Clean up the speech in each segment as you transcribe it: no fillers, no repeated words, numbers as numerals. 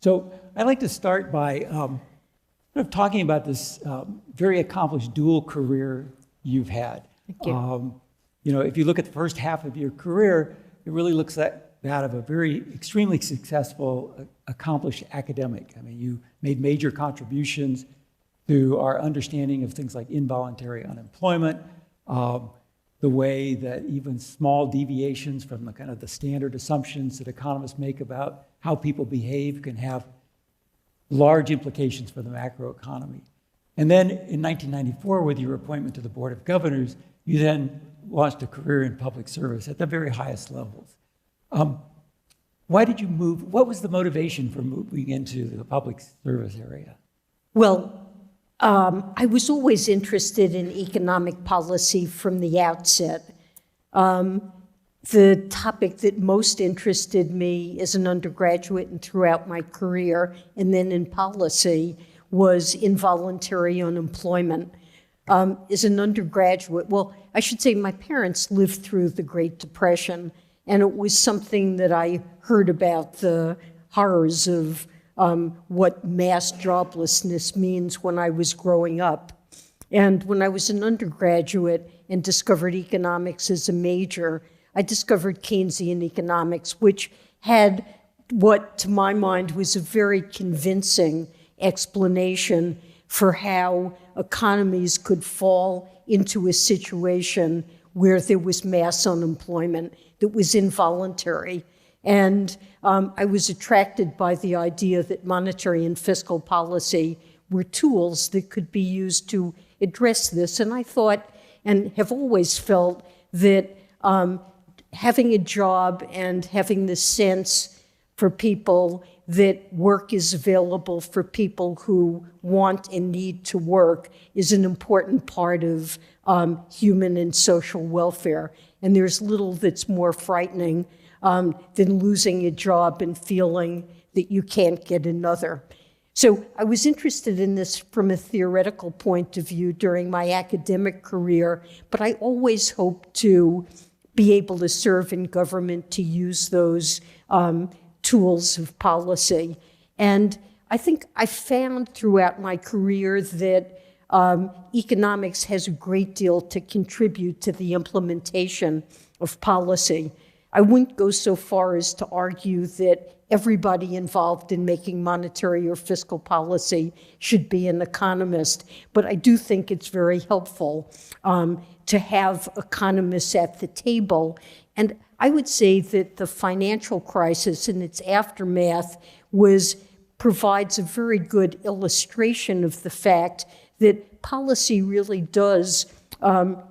So I'd like to start by sort of talking about this very accomplished dual career you've had. Thank you. If you look at the first half of your career, it really looks like that of a very extremely successful, accomplished academic. I mean, you made major contributions to our understanding of things like involuntary unemployment, the way that even small deviations from the kind of the standard assumptions that economists make about how people behave can have large implications for the macroeconomy. And then in 1994, with your appointment to the Board of Governors, you then launched a career in public service at the very highest levels. Why did you move? What was the motivation for moving into the public service area? Well, I was always interested in economic policy from the outset. The topic that most interested me as an undergraduate and throughout my career, and then in policy, was involuntary unemployment. As an undergraduate, well, I should say my parents lived through the Great Depression, and it was something that I heard about, the horrors of what mass joblessness means when I was growing up. And when I was an undergraduate and discovered economics as a major, I discovered Keynesian economics, which had what, to my mind, was a very convincing explanation for how economies could fall into a situation where there was mass unemployment that was involuntary. And I was attracted by the idea that monetary and fiscal policy were tools that could be used to address this. And I thought, and have always felt, that having a job and having the sense for people that work is available for people who want and need to work is an important part of human and social welfare. And there's little that's more frightening than losing a job and feeling that you can't get another. So I was interested in this from a theoretical point of view during my academic career, but I always hoped to be able to serve in government, to use those tools of policy. And I think I found throughout my career that economics has a great deal to contribute to the implementation of policy. I wouldn't go so far as to argue that everybody involved in making monetary or fiscal policy should be an economist, but I do think it's very helpful to have economists at the table. And I would say that the financial crisis and its aftermath provides a very good illustration of the fact that policy really does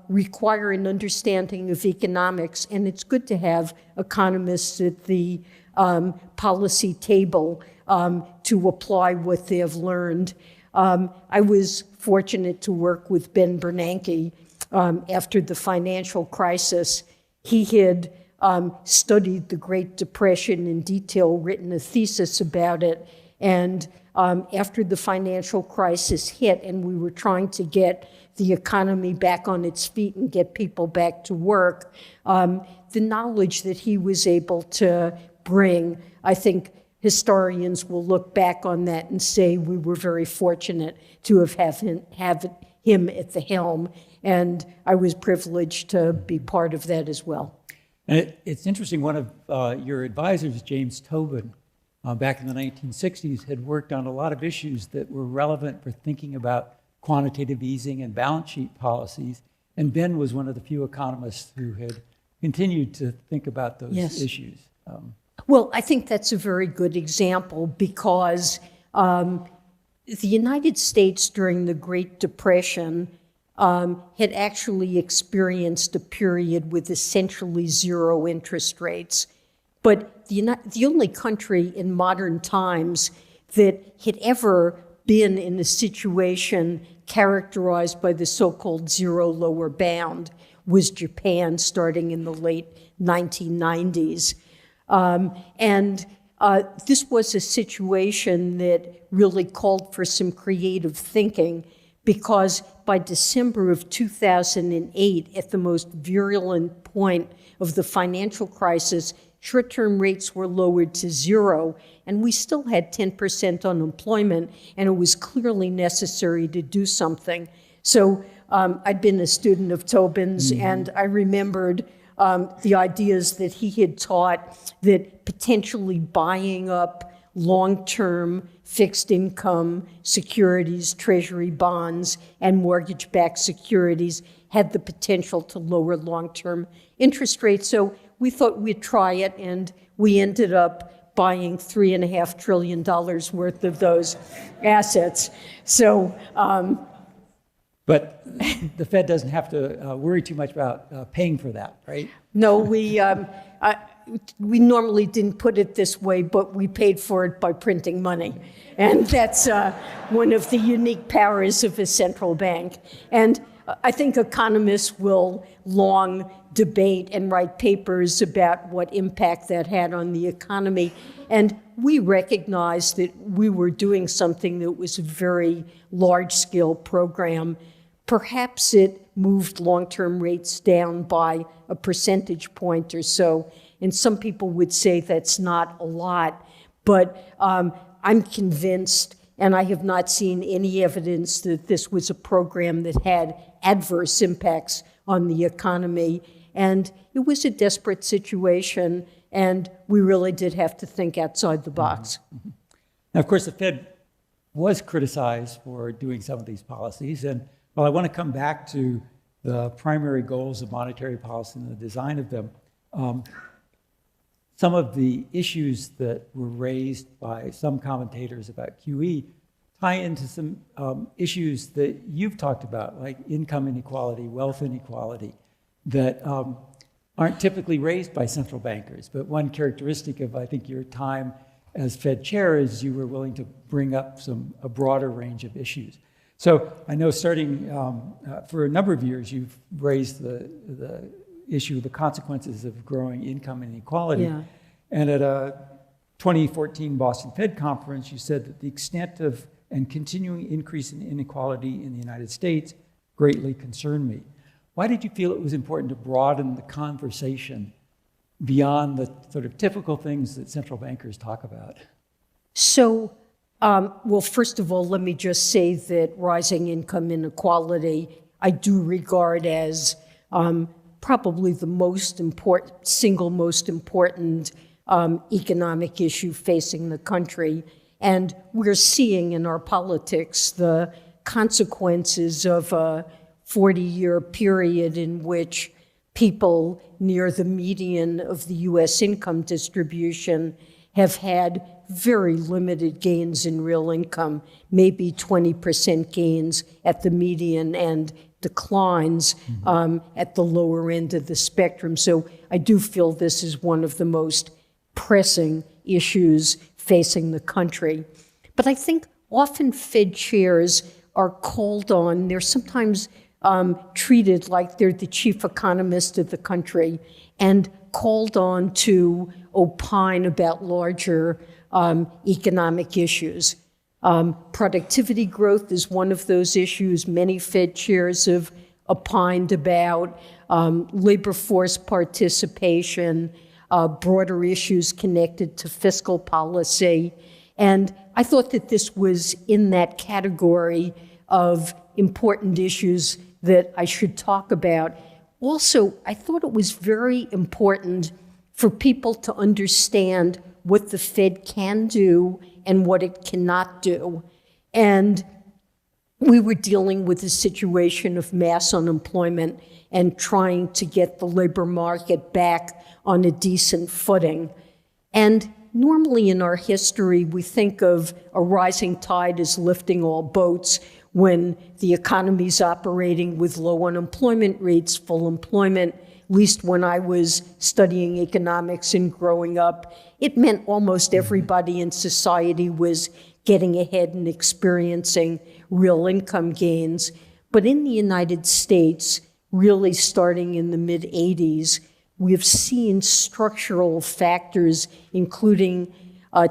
require an understanding of economics, and it's good to have economists at the policy table to apply what they have learned. I was fortunate to work with Ben Bernanke after the financial crisis. He had studied the Great Depression in detail, written a thesis about it, and after the financial crisis hit and we were trying to get the economy back on its feet and get people back to work, the knowledge that he was able to bring, I think historians will look back on that and say we were very fortunate to have him at the helm, and I was privileged to be part of that as well. And it's interesting, one of your advisors, James Tobin, back in the 1960s, had worked on a lot of issues that were relevant for thinking about quantitative easing and balance sheet policies. And Ben was one of the few economists who had continued to think about those issues. Well, I think that's a very good example because the United States during the Great Depression had actually experienced a period with essentially zero interest rates. But the only country in modern times that had ever been in a situation characterized by the so-called zero lower bound was Japan, starting in the late 1990s. This was a situation that really called for some creative thinking, because by December of 2008, at the most virulent point of the financial crisis, short-term rates were lowered to 0, and we still had 10% unemployment, and it was clearly necessary to do something. So I'd been a student of Tobin's, and I remembered the ideas that he had taught that potentially buying up long-term fixed income securities, treasury bonds, and mortgage-backed securities had the potential to lower long-term interest rates. So we thought we'd try it, and we ended up buying $3.5 trillion worth of those assets. So, but the Fed doesn't have to worry too much about paying for that, right? No, we normally didn't put it this way, but we paid for it by printing money. And that's one of the unique powers of a central bank. And I think economists will long debate and write papers about what impact that had on the economy. And we recognized that we were doing something that was a very large-scale program. Perhaps it moved long-term rates down by a percentage point or so. And some people would say that's not a lot, but I'm convinced, and I have not seen any evidence that this was a program that had adverse impacts on the economy. And it was a desperate situation, and we really did have to think outside the box. Mm-hmm. Now, of course, the Fed was criticized for doing some of these policies, and while I want to come back to the primary goals of monetary policy and the design of them, some of the issues that were raised by some commentators about QE tie into some issues that you've talked about, like income inequality, wealth inequality, that aren't typically raised by central bankers. But one characteristic of, I think, your time as Fed chair is you were willing to bring up a broader range of issues. So I know starting for a number of years, you've raised the issue of the consequences of growing income inequality. Yeah. And at a 2014 Boston Fed conference, you said that the extent of and continuing increase in inequality in the United States greatly concerned me. Why did you feel it was important to broaden the conversation beyond the sort of typical things that central bankers talk about? So, well, first of all, let me just say that rising income inequality I do regard as probably the single most important economic issue facing the country. And we're seeing in our politics the consequences of a 40-year period in which people near the median of the U.S. income distribution have had very limited gains in real income, maybe 20% gains at the median and declines at the lower end of the spectrum. So I do feel this is one of the most pressing issues facing the country. But I think often Fed chairs are called on, they're sometimes treated like they're the chief economist of the country and called on to opine about larger economic issues. Productivity growth is one of those issues many Fed chairs have opined about, labor force participation, broader issues connected to fiscal policy. And I thought that this was in that category of important issues that I should talk about. Also, I thought it was very important for people to understand what the Fed can do and what it cannot do. And we were dealing with a situation of mass unemployment and trying to get the labor market back on a decent footing. And normally in our history, we think of a rising tide as lifting all boats when the economy's operating with low unemployment rates, full employment. At least when I was studying economics and growing up, it meant almost everybody in society was getting ahead and experiencing real income gains. But in the United States, really starting in the mid-'80s, we've seen structural factors, including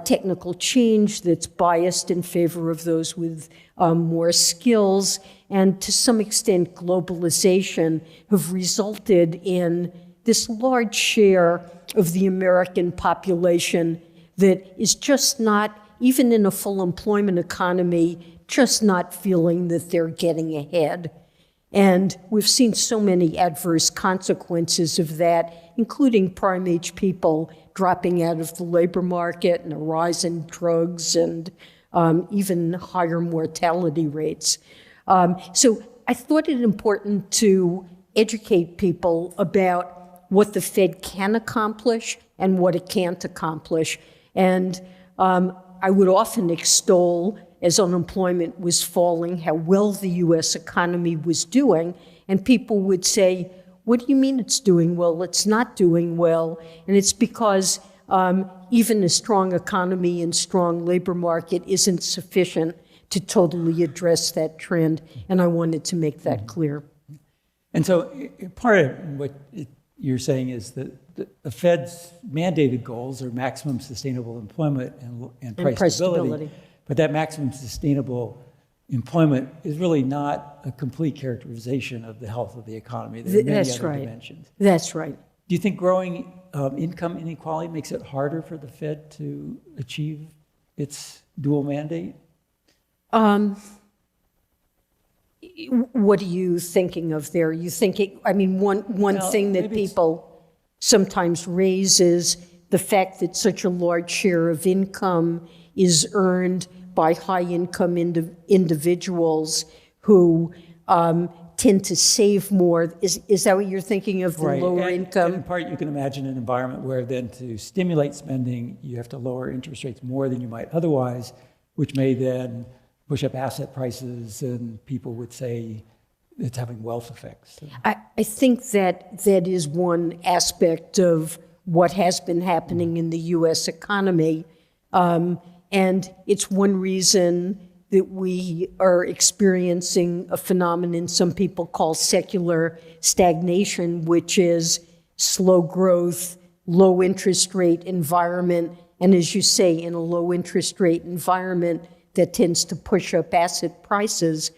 technical change that's biased in favor of those with more skills, and to some extent globalization have resulted in this large share of the American population that is just not, even in a full employment economy, just not feeling that they're getting ahead. And we've seen so many adverse consequences of that, including prime-age people dropping out of the labor market and a rise in drugs and even higher mortality rates. So I thought it important to educate people about what the Fed can accomplish and what it can't accomplish. And I would often extol, as unemployment was falling, how well the U.S. economy was doing. And people would say, what do you mean it's doing well? It's not doing well. And it's because even a strong economy and strong labor market isn't sufficient to totally address that trend. And I wanted to make that clear. And so part of what you're saying is that the Fed's mandated goals are maximum sustainable employment and price stability. But that maximum sustainable employment is really not a complete characterization of the health of the economy. There are many other dimensions. That's right. Do you think growing income inequality makes it harder for the Fed to achieve its dual mandate? What are you thinking of there? You thinking, I mean, one thing that people sometimes raise is the fact that such a large share of income is earned by high-income individuals who tend to save more. Is that what you're thinking of, the lower income? And in part, you can imagine an environment where then to stimulate spending, you have to lower interest rates more than you might otherwise, which may then push up asset prices, and people would say it's having wealth effects. I think that is one aspect of what has been happening in the U.S. economy. And it's one reason that we are experiencing a phenomenon some people call secular stagnation, which is slow growth, low interest rate environment. And as you say, in a low interest rate environment, that tends to push up asset prices.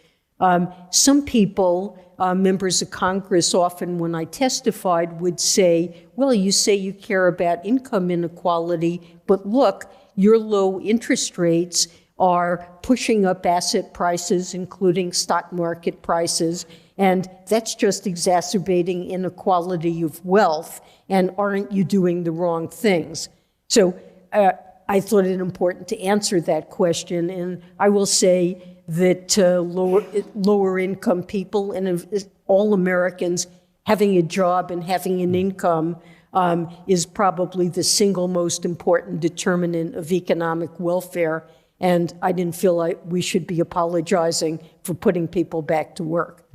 Some people, members of Congress, often when I testified would say, well, you say you care about income inequality, but look, your low interest rates are pushing up asset prices, including stock market prices, and that's just exacerbating inequality of wealth, and aren't you doing the wrong things? So I thought it important to answer that question, and I will say that lower income people and all Americans having a job and having an income is probably the single most important determinant of economic welfare, and I didn't feel like we should be apologizing for putting people back to work.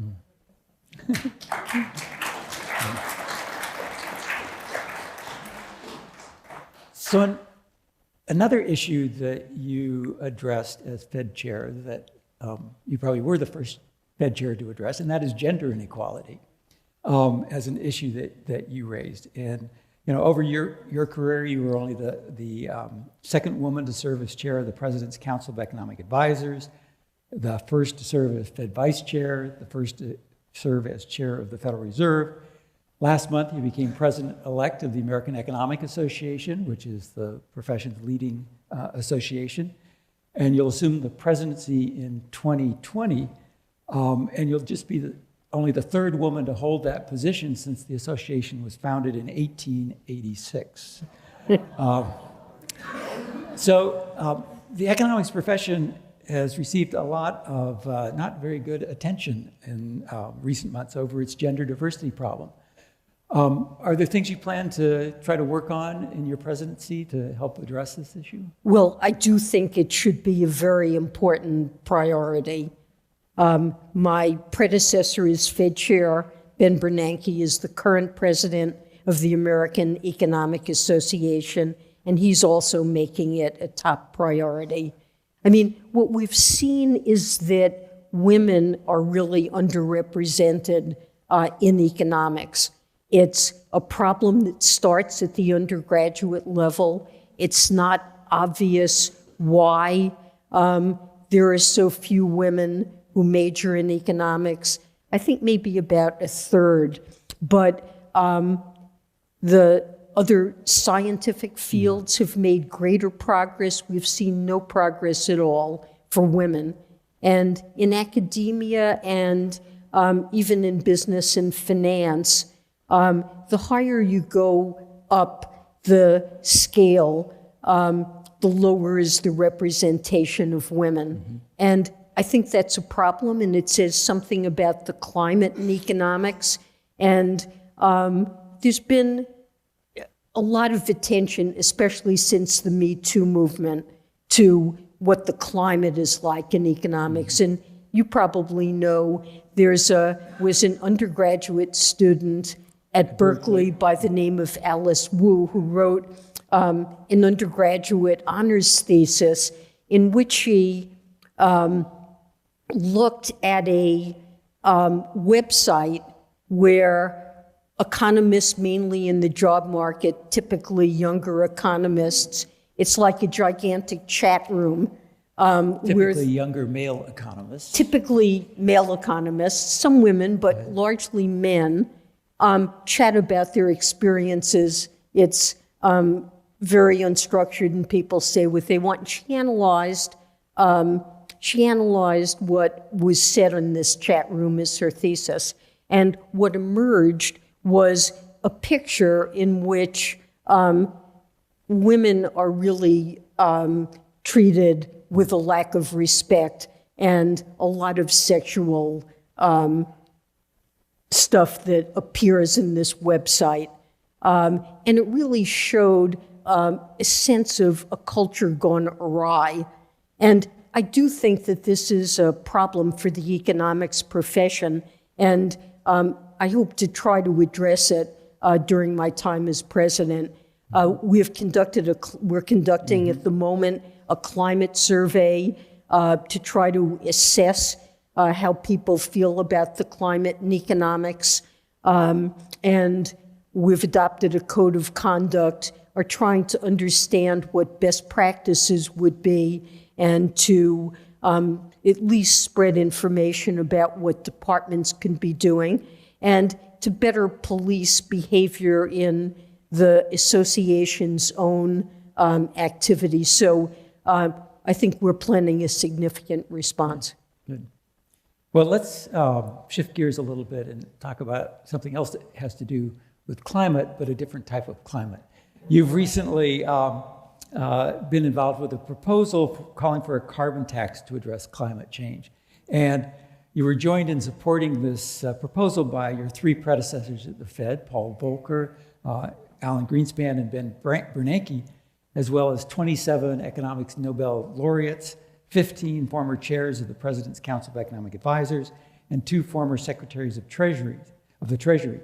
So another issue that you addressed as Fed chair that you probably were the first Fed chair to address, and that is gender inequality as an issue that you raised. And over your career, you were only the second woman to serve as chair of the President's Council of Economic Advisors, the first to serve as Fed vice chair, the first to serve as chair of the Federal Reserve. Last month, you became president-elect of the American Economic Association, which is the profession's leading association. And you'll assume the presidency in 2020, and you'll just be only the third woman to hold that position since the association was founded in 1886. So the economics profession has received a lot of not very good attention in recent months over its gender diversity problem. Are there things you plan to try to work on in your presidency to help address this issue? Well, I do think it should be a very important priority. My predecessor as Fed chair, Ben Bernanke, is the current president of the American Economic Association, and he's also making it a top priority. I mean, what we've seen is that women are really underrepresented in economics. It's a problem that starts at the undergraduate level. It's not obvious why there are so few women who major in economics. I think maybe about a third. But The other scientific fields have made greater progress. We've seen no progress at all for women. And in academia and even in business and finance, the higher you go up the scale, the lower is the representation of women. Mm-hmm. And I think that's a problem, and it says something about the climate and economics. And there's been a lot of attention, especially since the Me Too movement, to what the climate is like in economics. And you probably know was an undergraduate student at Berkeley by the name of Alice Wu, who wrote an undergraduate honors thesis in which she looked at a website where economists, mainly in the job market, typically younger economists, it's like a gigantic chat room. Typically younger male economists. Typically male economists, some women, but largely men, chat about their experiences. It's very unstructured, and people say what they want. She analyzed what was said in this chat room as her thesis. And what emerged was a picture in which women are really treated with a lack of respect and a lot of sexual stuff that appears in this website. And it really showed a sense of a culture gone awry. And I do think that this is a problem for the economics profession, and I hope to try to address it during my time as president. We're conducting at the moment a climate survey to try to assess how people feel about the climate and economics. And we've adopted a code of conduct, are trying to understand what best practices would be and to at least spread information about what departments can be doing and to better police behavior in the association's own activities. So I think we're planning a significant response. Good. Well, let's shift gears a little bit and talk about something else that has to do with climate, but a different type of climate. You've recently been involved with a proposal calling for a carbon tax to address climate change. And you were joined in supporting this proposal by your three predecessors at the Fed, Paul Volcker, Alan Greenspan, and Ben Bernanke, as well as 27 economics Nobel laureates, 15 former chairs of the President's Council of Economic Advisors, and 2 former secretaries of the Treasury.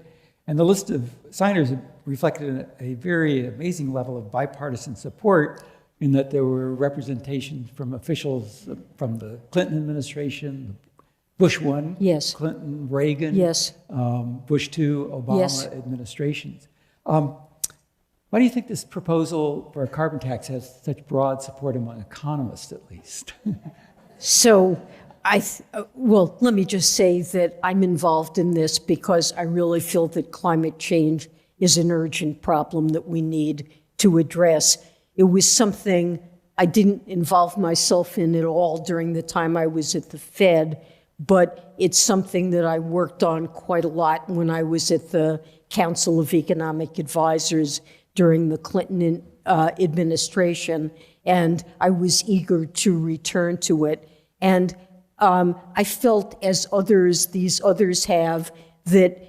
And the list of signers reflected a very amazing level of bipartisan support in that there were representations from officials from the Clinton administration, Bush 1, yes. Clinton, Reagan, yes. Bush 2, Obama yes. administrations. Why do you think this proposal for a carbon tax has such broad support among economists, at least? So, well, let me just say that I'm involved in this because I really feel that climate change is an urgent problem that we need to address. It was something I didn't involve myself in at all during the time I was at the Fed, but it's something that I worked on quite a lot when I was at the Council of Economic Advisors during the Clinton administration, and I was eager to return to it. And I felt, as these others have, that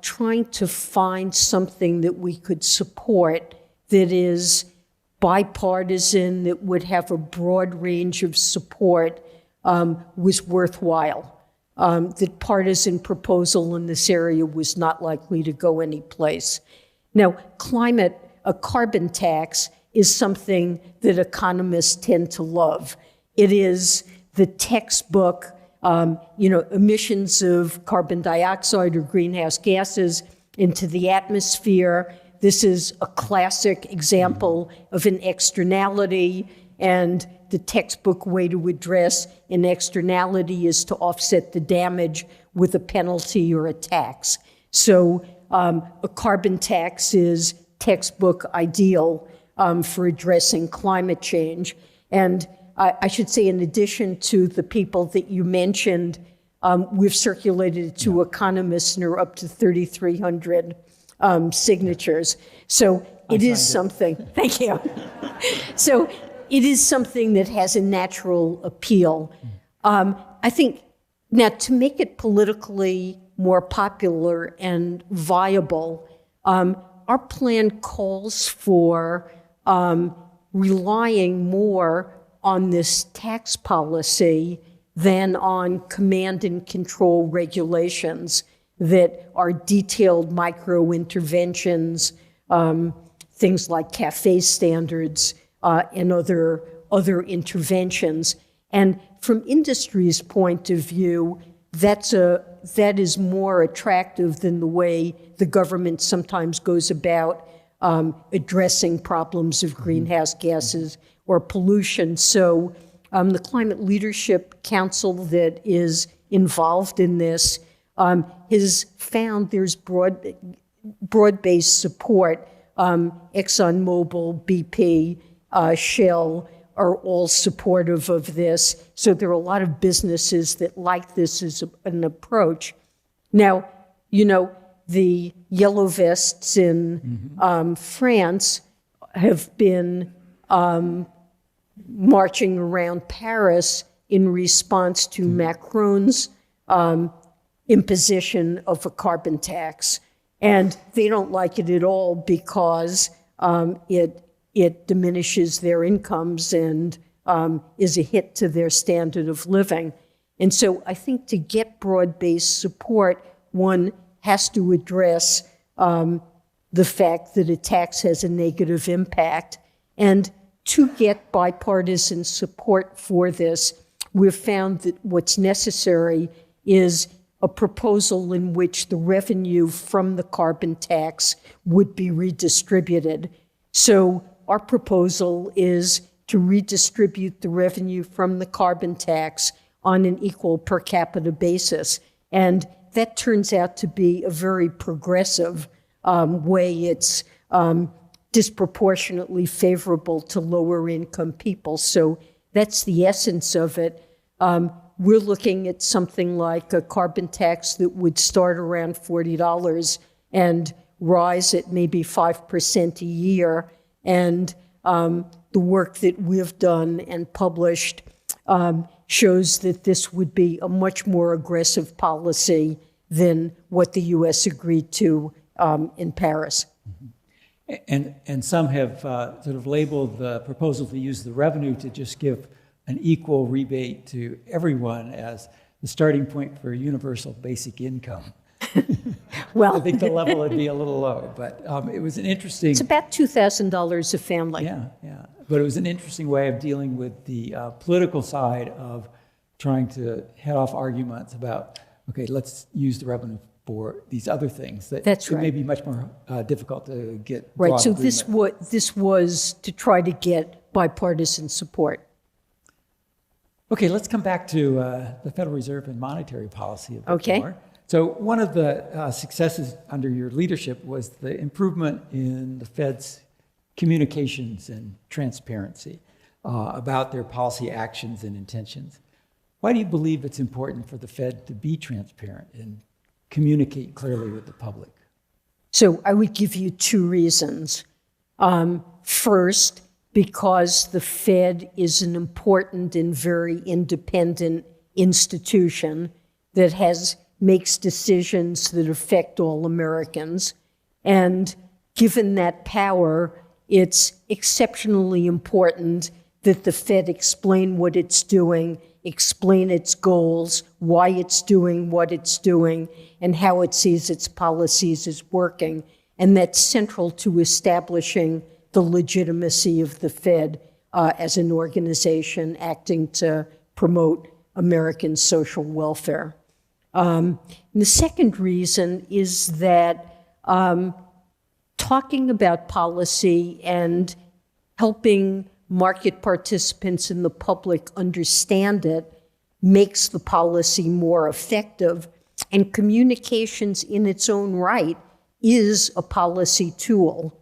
trying to find something that we could support that is bipartisan, that would have a broad range of support, was worthwhile. The partisan proposal in this area was not likely to go anyplace. Now, a carbon tax is something that economists tend to love. It is the textbook, emissions of carbon dioxide or greenhouse gases into the atmosphere. This is a classic example of an externality, and the textbook way to address an externality is to offset the damage with a penalty or a tax. So A carbon tax is textbook ideal for addressing climate change. And I should say, in addition to the people that you mentioned, we've circulated it to economists, and there are up to 3,300 signatures. So it is something. Thank you. So it is something that has a natural appeal. I think now, to make it politically more popular and viable, our plan calls for relying more on this tax policy than on command and control regulations that are detailed micro interventions, things like CAFE standards and other interventions. And from industry's point of view, that is more attractive than the way the government sometimes goes about addressing problems of greenhouse gases or pollution. So the Climate Leadership Council that is involved in this has found there's broad-based support. ExxonMobil, BP, Shell are all supportive of this. So there are a lot of businesses that like this as an approach. Now, you know, the yellow vests in France have been marching around Paris in response to Macron's imposition of a carbon tax. And they don't like it at all because it diminishes their incomes and is a hit to their standard of living. And so I think to get broad-based support, one has to address the fact that a tax has a negative impact. And to get bipartisan support for this, we've found that what's necessary is a proposal in which the revenue from the carbon tax would be redistributed. So our proposal is to redistribute the revenue from the carbon tax on an equal per capita basis. And that turns out to be a very progressive way. It's disproportionately favorable to lower income people. So that's the essence of it. We're looking at something like a carbon tax that would start around $40 and rise at maybe 5% a year. And the work that we've done and published shows that this would be a much more aggressive policy than what the U.S. agreed to in Paris. And some have sort of labeled the proposal to use the revenue to just give an equal rebate to everyone as the starting point for universal basic income. Well, I think the level would be a little low, but it was an interesting... It's about $2,000 a family. Yeah. But it was an interesting way of dealing with the political side of trying to head off arguments about, okay, let's use the revenue for these other things that may be much more difficult to get. Right, so this was to try to get bipartisan support. Okay, let's come back to the Federal Reserve and monetary policy a bit more. So one of the successes under your leadership was the improvement in the Fed's communications and transparency about their policy actions and intentions. Why do you believe it's important for the Fed to be transparent and communicate clearly with the public? So I would give you two reasons. First, because the Fed is an important and very independent institution that makes decisions that affect all Americans. And given that power, it's exceptionally important that the Fed explain what it's doing, explain its goals, why it's doing what it's doing, and how it sees its policies as working. And that's central to establishing the legitimacy of the Fed as an organization acting to promote American social welfare. And the second reason is that talking about policy and helping market participants in the public understand it makes the policy more effective. And communications in its own right is a policy tool.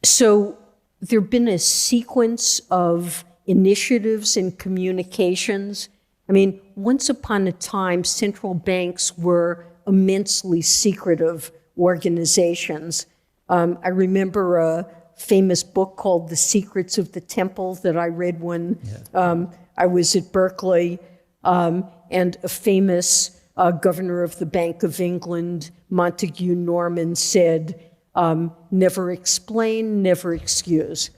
So there have been a sequence of initiatives and communications. I mean, once upon a time, central banks were immensely secretive organizations. I remember a famous book called The Secrets of the Temple that I read when I was at Berkeley, and a famous governor of the Bank of England, Montague Norman, said, never explain, never excuse.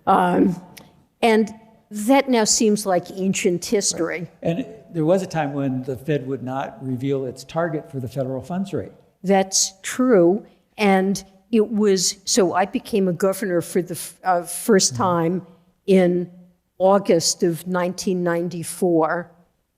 And that now seems like ancient history. Right. And there was a time when the Fed would not reveal its target for the federal funds rate. That's true. And it was, so I became a governor for the first time in August of 1994.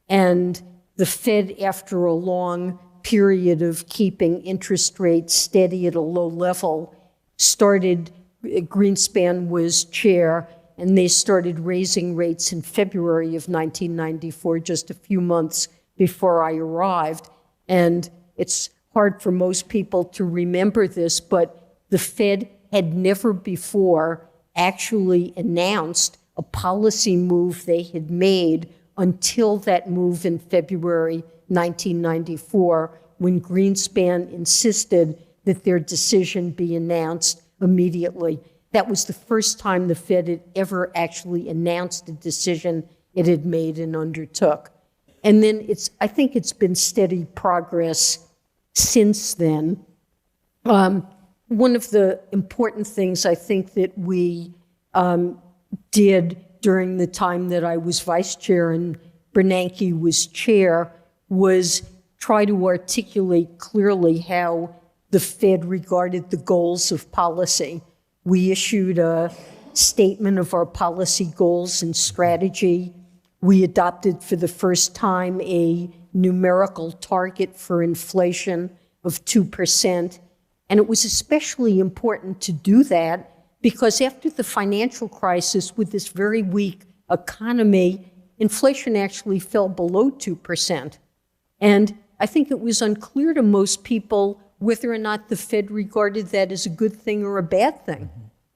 And the Fed, after a long period of keeping interest rates steady at a low level, started, Greenspan was chair, and they started raising rates in February of 1994, just a few months before I arrived. And it's hard for most people to remember this, but the Fed had never before actually announced a policy move they had made until that move in February 1994, when Greenspan insisted that their decision be announced immediately. That was the first time the Fed had ever actually announced a decision it had made and undertook. And then I think it's been steady progress since then. One of the important things I think that we did during the time that I was vice chair and Bernanke was chair was try to articulate clearly how the Fed regarded the goals of policy. We issued a statement of our policy goals and strategy. We adopted for the first time a numerical target for inflation of 2%. And it was especially important to do that because after the financial crisis, with this very weak economy, inflation actually fell below 2%. And I think it was unclear to most people whether or not the Fed regarded that as a good thing or a bad thing.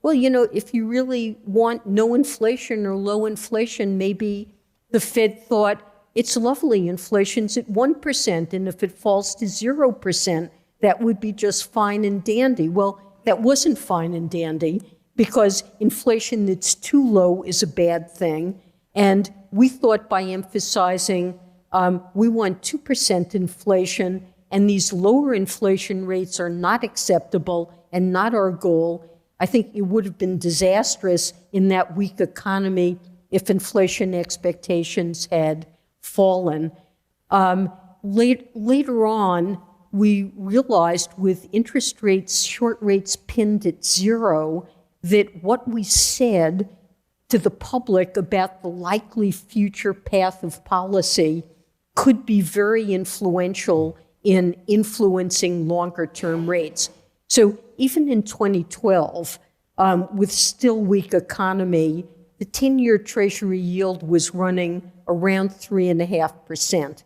Well, you know, if you really want no inflation or low inflation, maybe the Fed thought it's lovely, inflation's at 1%, and if it falls to 0%, that would be just fine and dandy. Well, that wasn't fine and dandy because inflation that's too low is a bad thing. And we thought by emphasizing we want 2% inflation and these lower inflation rates are not acceptable and not our goal, I think it would have been disastrous in that weak economy if inflation expectations had fallen. Later on, we realized with interest rates, short rates pinned at zero, that what we said to the public about the likely future path of policy could be very influential in influencing longer-term rates. So even in 2012, with still weak economy, the 10-year Treasury yield was running around 3.5%.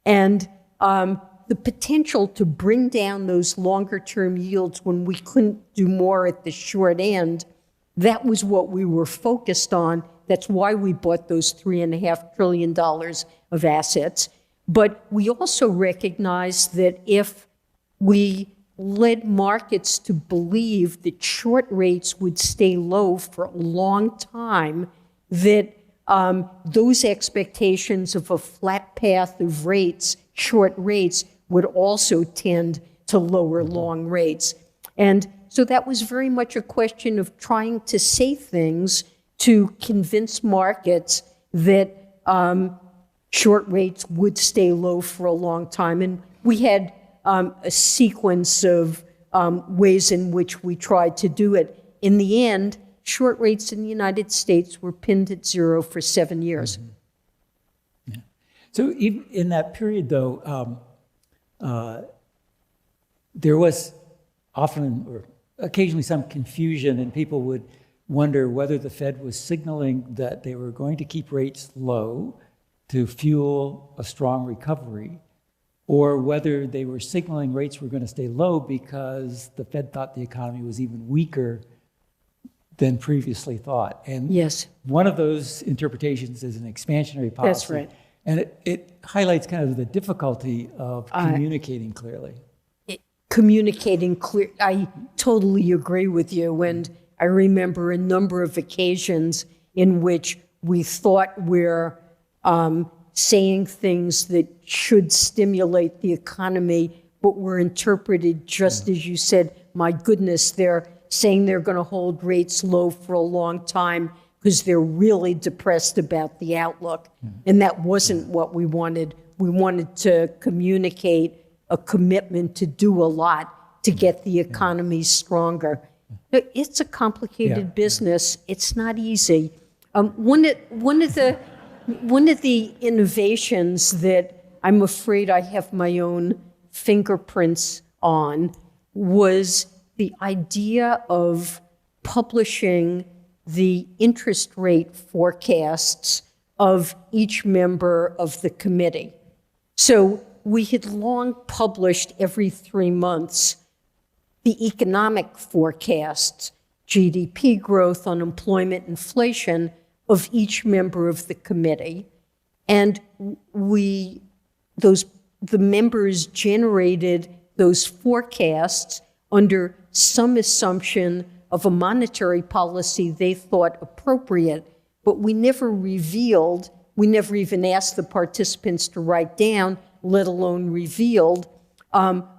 And the potential to bring down those longer-term yields when we couldn't do more at the short end, that was what we were focused on. That's why we bought those $3.5 trillion of assets. But we also recognized that if we led markets to believe that short rates would stay low for a long time, that those expectations of a flat path of rates, short rates, would also tend to lower long rates. And so that was very much a question of trying to say things to convince markets that short rates would stay low for a long time. And we had a sequence of ways in which we tried to do it. In the end, short rates in the United States were pinned at zero for 7 years. Mm-hmm. Yeah. So even in that period, though, there was often or occasionally some confusion, and people would wonder whether the Fed was signaling that they were going to keep rates low to fuel a strong recovery, or whether they were signaling rates were going to stay low because the Fed thought the economy was even weaker than previously thought. And Yes. one of those interpretations is an expansionary policy. That's right. And it highlights kind of the difficulty of communicating clearly. Communicating clear. I totally agree with you. And I remember a number of occasions in which we thought we're saying things that should stimulate the economy, but were interpreted just as you said, my goodness, they're saying they're going to hold rates low for a long time because they're really depressed about the outlook. And that wasn't what we wanted. We wanted to communicate a commitment to do a lot to get the economy stronger. It's a complicated business. It's not easy. One of the innovations that I'm afraid I have my own fingerprints on was the idea of publishing the interest rate forecasts of each member of the committee. So we had long published every 3 months the economic forecasts, GDP growth, unemployment, inflation of each member of the committee. And the members generated those forecasts under some assumption of a monetary policy they thought appropriate, but we never even asked the participants to write down, let alone revealed,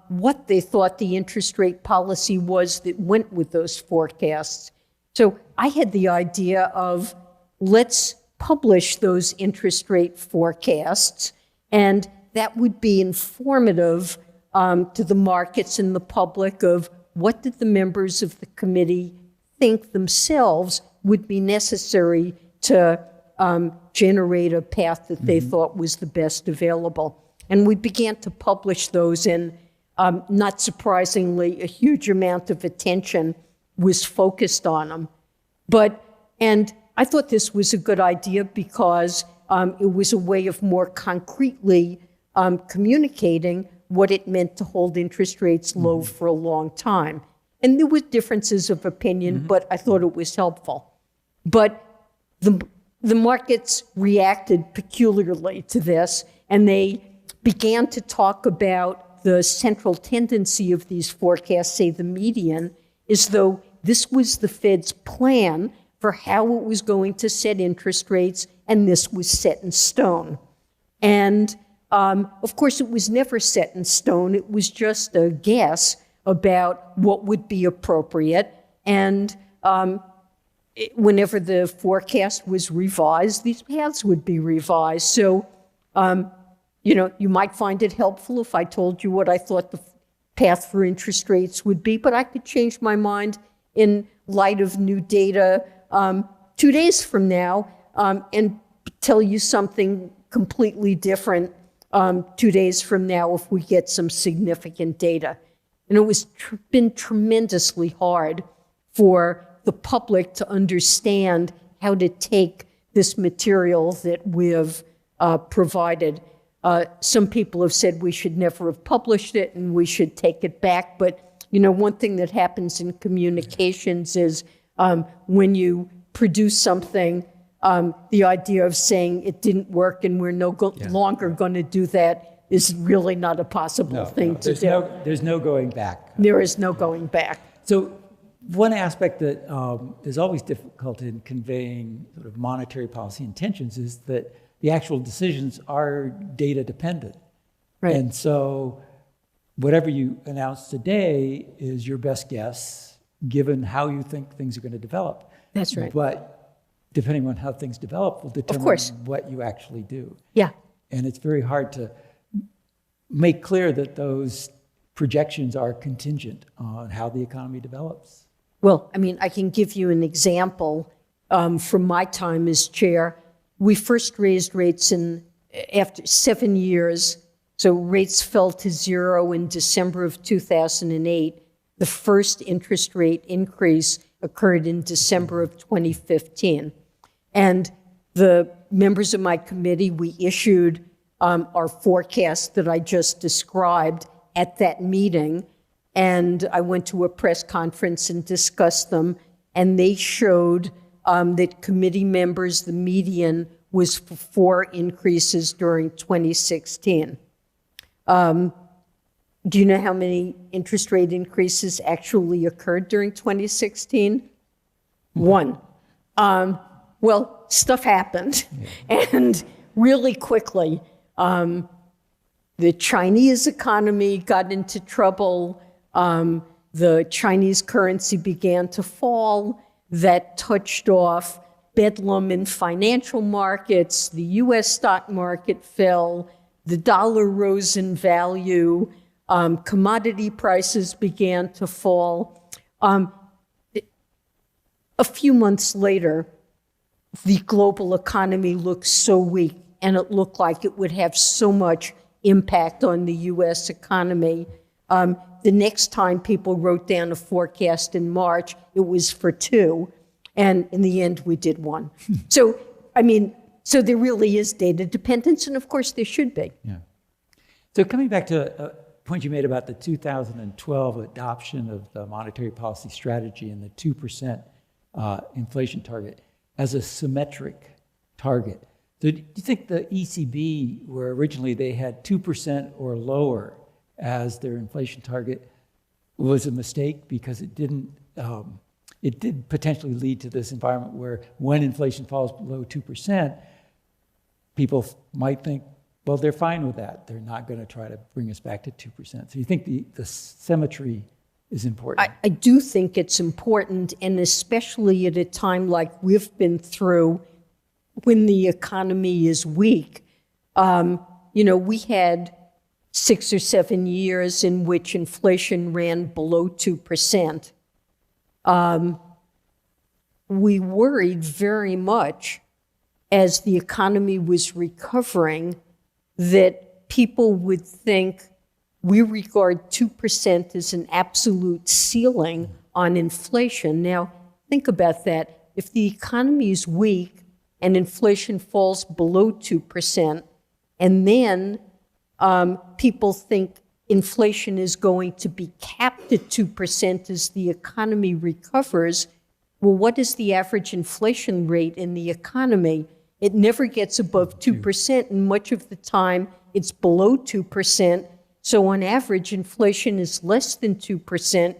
what they thought the interest rate policy was that went with those forecasts. So I had the idea of, let's publish those interest rate forecasts, and that would be informative to the markets and the public of what did the members of the committee think themselves would be necessary to generate a path that they thought was the best available. And we began to publish those, and not surprisingly, a huge amount of attention was focused on them. And I thought this was a good idea because it was a way of more concretely communicating what it meant to hold interest rates low for a long time. And there were differences of opinion, but I thought it was helpful. But the markets reacted peculiarly to this, and they began to talk about the central tendency of these forecasts, say the median, as though this was the Fed's plan for how it was going to set interest rates, and this was set in stone. And of course, it was never set in stone. It was just a guess about what would be appropriate. And whenever the forecast was revised, these paths would be revised. So, you might find it helpful if I told you what I thought the path for interest rates would be, but I could change my mind in light of new data 2 days from now and tell you something completely different 2 days from now if we get some significant data. And it was been tremendously hard for the public to understand how to take this material that we've provided. Some people have said we should never have published it and we should take it back. But, one thing that happens in communications is when you produce something, the idea of saying it didn't work and we're no longer going to do that is really not a possible thing to do. There's no going back. There is no going back. So one aspect that is always difficult in conveying sort of monetary policy intentions is that the actual decisions are data dependent. Right. And so whatever you announce today is your best guess, given how you think things are going to develop. That's right. But depending on how things develop will determine what you actually do. Yeah. And it's very hard to make clear that those projections are contingent on how the economy develops. Well, I can give you an example from my time as chair. We first raised rates after 7 years. So rates fell to zero in December of 2008. The first interest rate increase occurred in December of 2015. And the members of my committee, we issued our forecast that I just described at that meeting. And I went to a press conference and discussed them. And they showed that committee members, the median was for 4 increases during 2016. Do you know how many interest rate increases actually occurred during 2016? 1. Well, stuff happened, and really quickly, the Chinese economy got into trouble. The Chinese currency began to fall. That touched off bedlam in financial markets. The U.S. stock market fell. The dollar rose in value. Commodity prices began to fall. A few months later, the global economy looked so weak, and it looked like it would have so much impact on the U.S. economy. The next time people wrote down a forecast in March, it was for 2, and in the end, we did 1. So, so there really is data dependence, and of course there should be. Yeah. So coming back to a point you made about the 2012 adoption of the monetary policy strategy and the 2% inflation target as a symmetric target. So do you think the ECB, where originally they had 2% or lower as their inflation target, was a mistake because it did potentially lead to this environment where when inflation falls below 2%, people might think, well, they're fine with that. They're not going to try to bring us back to 2%. So you think the symmetry is important? I do think it's important, and especially at a time like we've been through when the economy is weak. We had 6 or 7 years in which inflation ran below 2%. We worried very much as the economy was recovering that people would think we regard 2% as an absolute ceiling on inflation. Now, think about that. If the economy is weak and inflation falls below 2%, and then people think inflation is going to be capped at 2% as the economy recovers, well, what is the average inflation rate in the economy? It never gets above 2%, and much of the time it's below 2%. So on average, inflation is less than 2%,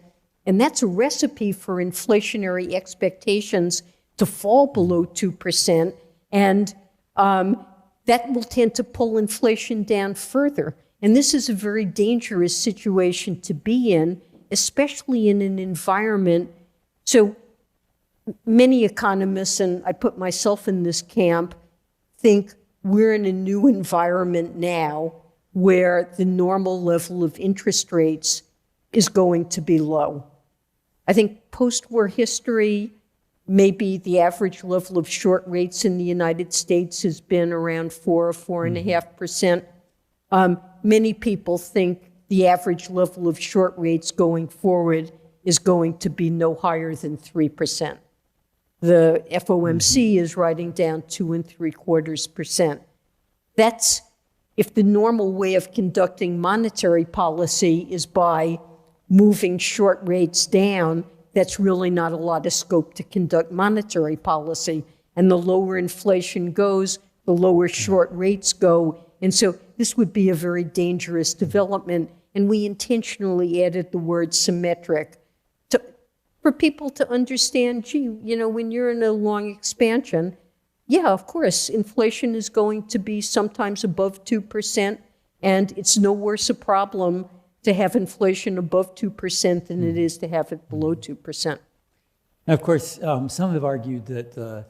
and that's a recipe for inflationary expectations to fall below 2%, and that will tend to pull inflation down further. And this is a very dangerous situation to be in, especially in an environment. So many economists, and I put myself in this camp, think we're in a new environment now where the normal level of interest rates is going to be low. I think post-war history, maybe the average level of short rates in the United States has been around 4 or 4.5%. Many people think the average level of short rates going forward is going to be no higher than 3%. The FOMC is writing down 2.75%. That's if the normal way of conducting monetary policy is by moving short rates down, that's really not a lot of scope to conduct monetary policy. And the lower inflation goes, the lower short rates go. And so this would be a very dangerous development. And we intentionally added the word symmetric for people to understand, when you're in a long expansion, yeah, of course, inflation is going to be sometimes above 2%, and it's no worse a problem to have inflation above 2% than it is to have it below 2%. Now, of course, some have argued that the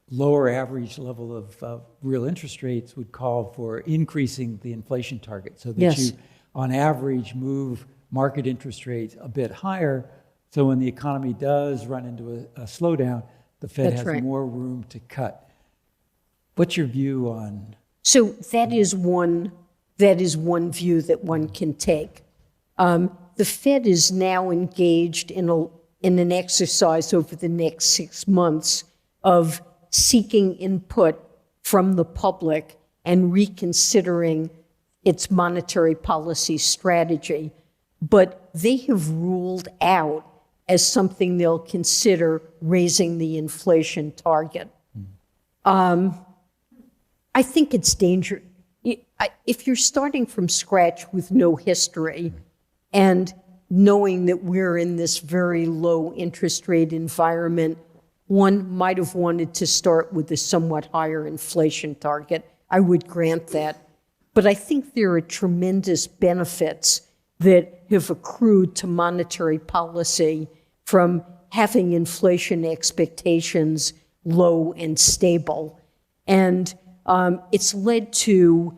lower average level of real interest rates would call for increasing the inflation target so that you, on average, move market interest rates a bit higher. So when the economy does run into a slowdown, the Fed has more room to cut. What's your view on? So that is one view that one can take. The Fed is now engaged in an exercise over the next 6 months of seeking input from the public and reconsidering its monetary policy strategy. But they have ruled out as something they'll consider raising the inflation target. I think it's dangerous. If you're starting from scratch with no history and knowing that we're in this very low interest rate environment, one might have wanted to start with a somewhat higher inflation target. I would grant that. But I think there are tremendous benefits that have accrued to monetary policy from having inflation expectations low and stable. And it's led to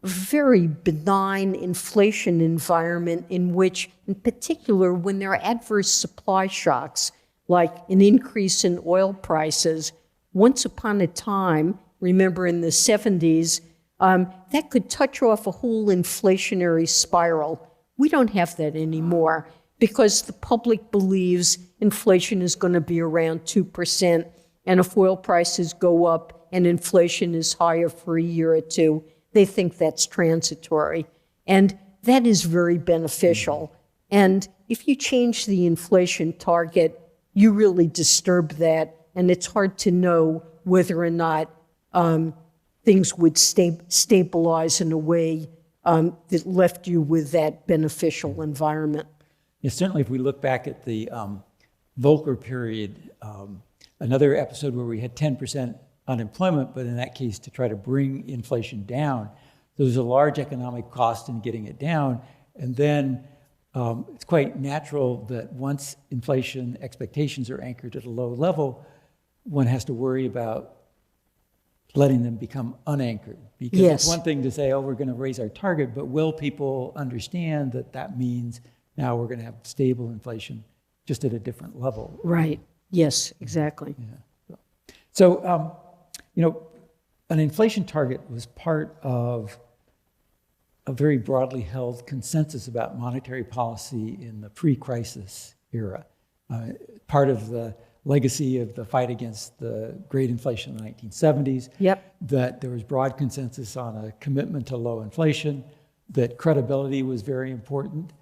a very benign inflation environment in which, in particular, when there are adverse supply shocks, like an increase in oil prices, once upon a time, remember in the 70s, that could touch off a whole inflationary spiral. We don't have that anymore because the public believes inflation is going to be around 2%, and if oil prices go up and inflation is higher for a year or two, they think that's transitory. And that is very beneficial. And if you change the inflation target, you really disturb that, and it's hard to know whether or not things would stabilize in a way that left you with that beneficial environment. Yeah, certainly if we look back at the Volcker period, another episode where we had 10% unemployment, but in that case to try to bring inflation down, there's a large economic cost in getting it down. And then it's quite natural that once inflation expectations are anchored at a low level, one has to worry about letting them become unanchored. Because Yes. It's one thing to say, oh, we're going to raise our target, but will people understand that that means now we're going to have stable inflation just at a different level? Right. Yes, exactly. Yeah. So, an inflation target was part of a very broadly held consensus about monetary policy in the pre-crisis era. Part of the legacy of the fight against the great inflation in the 1970s, Yep. that there was broad consensus on a commitment to low inflation, that credibility was very important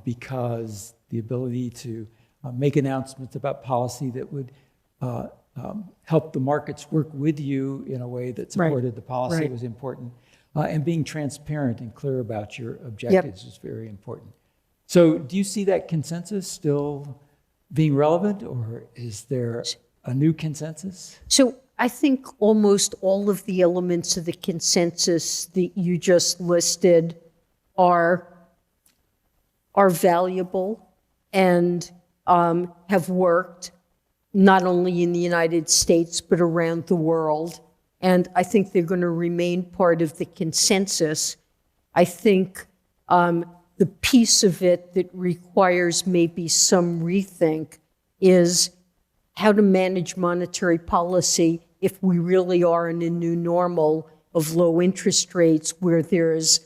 because the ability to make announcements about policy that would help the markets work with you in a way that supported the policy Right. was important. And being transparent and clear about your objectives is very important. So do you see that consensus still being relevant, or is there a new consensus? So I think almost all of the elements of the consensus that you just listed are valuable and have worked not only in the United States but around the world. And I think they're going to remain part of the consensus. I think the piece of it that requires maybe some rethink is how to manage monetary policy if we really are in a new normal of low interest rates where there's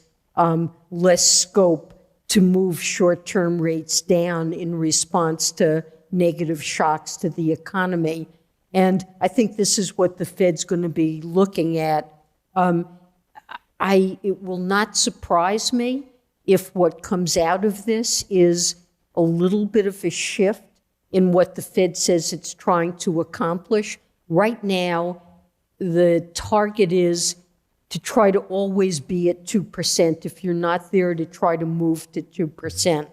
less scope to move short-term rates down in response to negative shocks to the economy. And I think this is what the Fed's going to be looking at. It will not surprise me if what comes out of this is a little bit of a shift in what the Fed says it's trying to accomplish. Right now, the target is to try to always be at 2%. If you're not there, to try to move to 2%.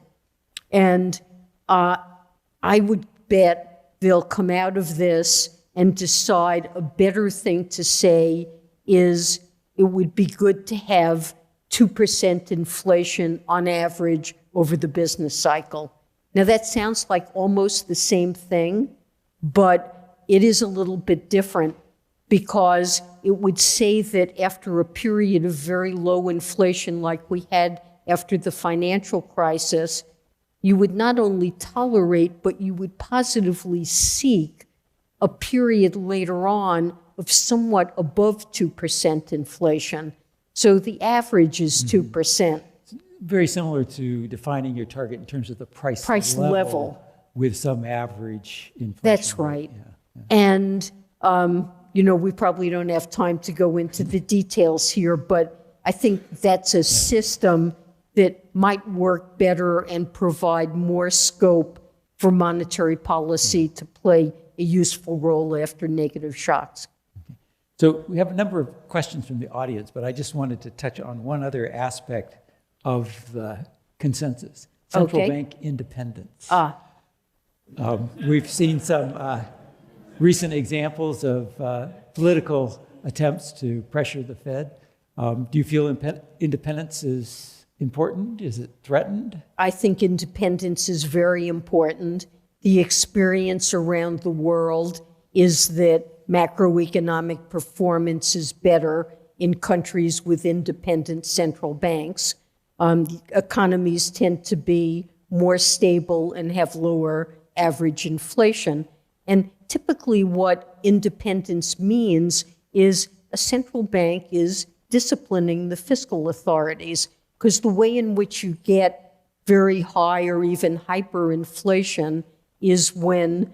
And I would bet they'll come out of this and decide a better thing to say is it would be good to have 2% inflation on average over the business cycle. Now that sounds like almost the same thing, but it is a little bit different because it would say that after a period of very low inflation like we had after the financial crisis, you would not only tolerate, but you would positively seek a period later on of somewhat above 2% inflation. So the average is 2%. Very similar to defining your target in terms of the price level with some average inflation. That's right. Yeah. And We probably don't have time to go into the details here, but I think that's a system that might work better and provide more scope for monetary policy to play a useful role after negative shocks. So we have a number of questions from the audience, but I just wanted to touch on one other aspect of the consensus, central bank independence. We've seen some recent examples of political attempts to pressure the Fed. Do you feel independence is important? Is it threatened? I think independence is very important. The experience around the world is that macroeconomic performance is better in countries with independent central banks. Economies tend to be more stable and have lower average inflation. And typically what independence means is a central bank is disciplining the fiscal authorities, because the way in which you get very high or even hyperinflation is when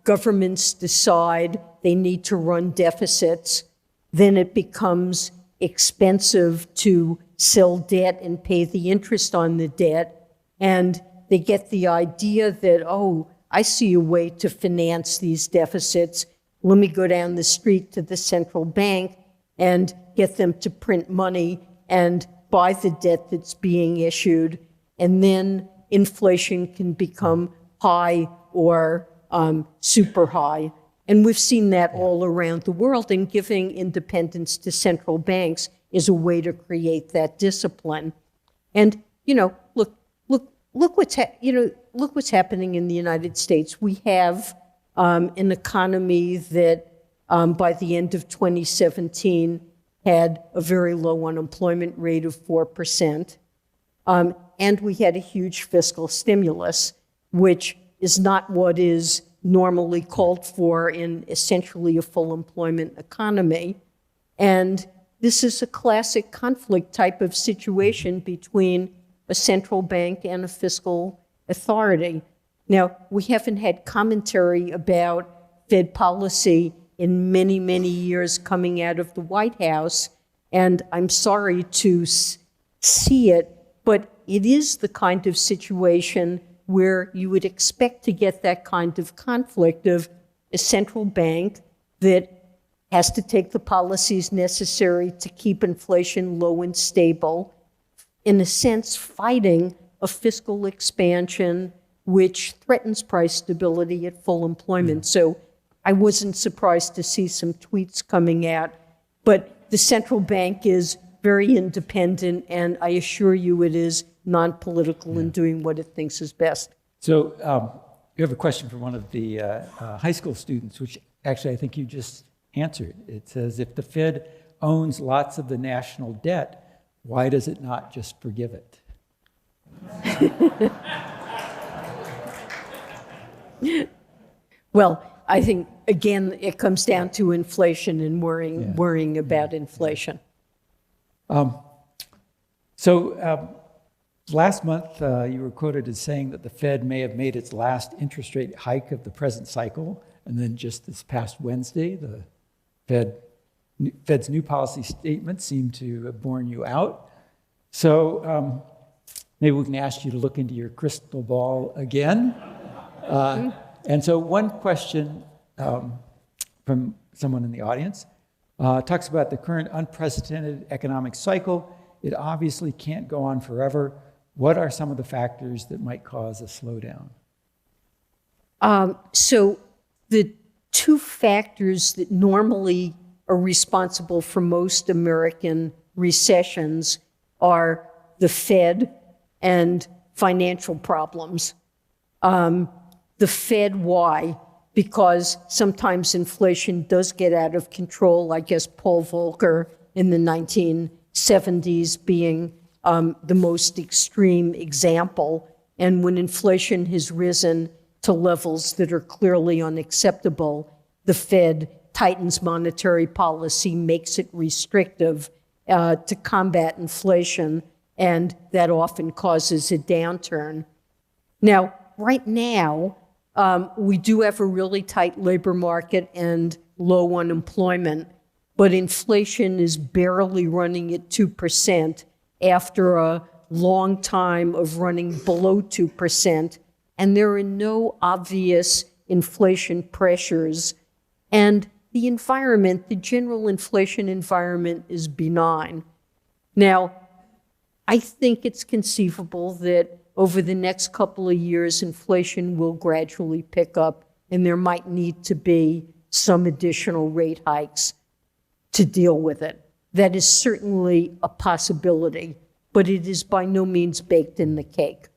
governments decide they need to run deficits. Then it becomes expensive to sell debt and pay the interest on the debt. And they get the idea that, oh, I see a way to finance these deficits. Let me go down the street to the central bank and get them to print money and buy the debt that's being issued. And then inflation can become high or super high. And we've seen that all around the world, and giving independence to banks is a way to create that discipline. And, look what's happening in the United States. We have an economy that by the end of 2017 had a very low unemployment rate of 4%. And we had a huge fiscal stimulus, which is not what is normally called for in essentially a full employment economy. And this is a classic conflict type of situation between a central bank and a fiscal authority. Now, we haven't had commentary about Fed policy in many, many years coming out of the White House, and I'm sorry to see it, but it is the kind of situation where you would expect to get that kind of conflict of a central bank that has to take the policies necessary to keep inflation low and stable, in a sense fighting a fiscal expansion which threatens price stability at full employment. So I wasn't surprised to see some tweets coming out, but the central bank is very independent, and I assure you it is non-political in doing what it thinks is best. So you have a question from one of the high school students, which actually I think you just answered. It says, if the Fed owns lots of the national debt, why does it not just forgive it? Well, I think, again, it comes down to inflation and worrying about inflation. Last month, you were quoted as saying that the Fed may have made its last interest rate hike of the present cycle, and then just this past Wednesday, the Fed's new policy statement seemed to have borne you out. So maybe we can ask you to look into your crystal ball again. And so one question from someone in the audience talks about the current unprecedented economic cycle. It obviously can't go on forever. What are some of the factors that might cause a slowdown? So the two factors that normally are responsible for most American recessions are the Fed and financial problems. The Fed, why? Because sometimes inflation does get out of control. I guess Paul Volcker in the 1970s being the most extreme example. And when inflation has risen to levels that are clearly unacceptable, the Fed tightens monetary policy, makes it restrictive to combat inflation, and that often causes a downturn. Now, right now, we do have a really tight labor market and low unemployment, but inflation is barely running at 2% after a long time of running below 2%, and there are no obvious inflation pressures. And the environment, the general inflation environment, is benign. Now, I think it's conceivable that over the next couple of years, inflation will gradually pick up, and there might need to be some additional rate hikes to deal with it. That is certainly a possibility, but it is by no means baked in the cake.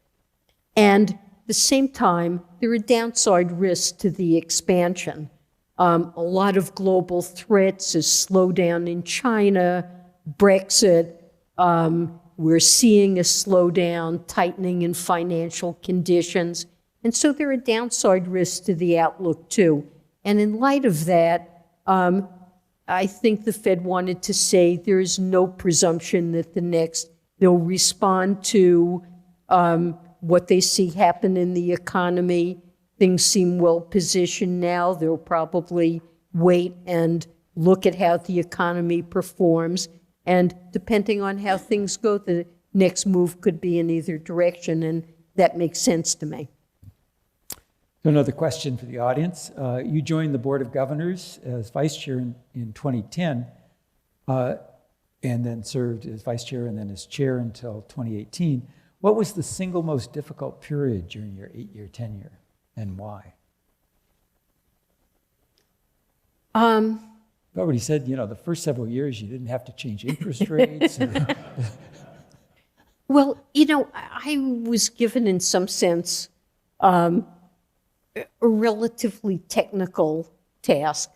And at the same time, there are downside risks to the expansion. A lot of global threats, a slowdown in China, Brexit. We're seeing a slowdown, tightening in financial conditions. And so there are downside risks to the outlook too. And in light of that, I think the Fed wanted to say there is no presumption that they'll respond to what they see happen in the economy. Things seem well positioned now. They'll probably wait and look at how the economy performs. And depending on how things go, the next move could be in either direction, and that makes sense to me. So another question for the audience. You joined the Board of Governors as vice chair in 2010, and then served as vice chair and then as chair until 2018. What was the single most difficult period during your 8-year tenure, and why? You already said, the first several years you didn't have to change interest rates. Well, I was given, in some sense, a relatively technical task,